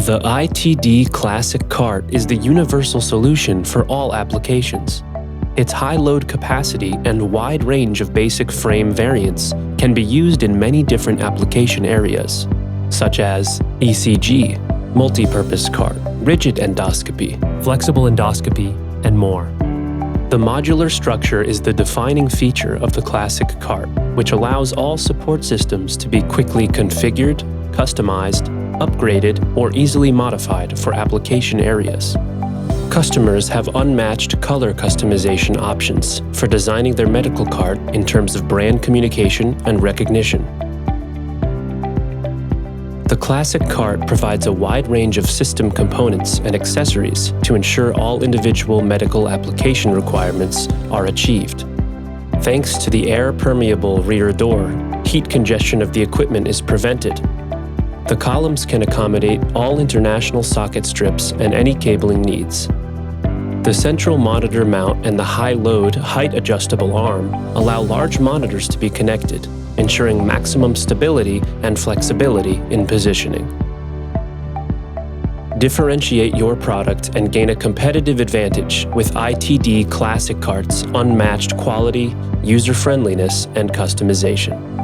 The iTD Classic Cart is the universal solution for all applications. Its high load capacity and wide range of basic frame variants can be used in many different application areas, such as ECG, multi-purpose cart, rigid endoscopy, flexible endoscopy, and more. The modular structure is the defining feature of the Classic Cart, which allows all support systems to be quickly configured, customized, upgraded, or easily modified for application areas. Customers have unmatched color customization options for designing their medical cart in terms of brand communication and recognition. The Classic Cart provides a wide range of system components and accessories to ensure all individual medical application requirements are achieved. Thanks to the air-permeable rear door, heat congestion of the equipment is prevented. The columns can accommodate all international socket strips and any cabling needs. The central monitor mount and the high-load, height-adjustable arm allow large monitors to be connected, ensuring maximum stability and flexibility in positioning. Differentiate your product and gain a competitive advantage with iTD Classic Cart's unmatched quality, user-friendliness, and customization.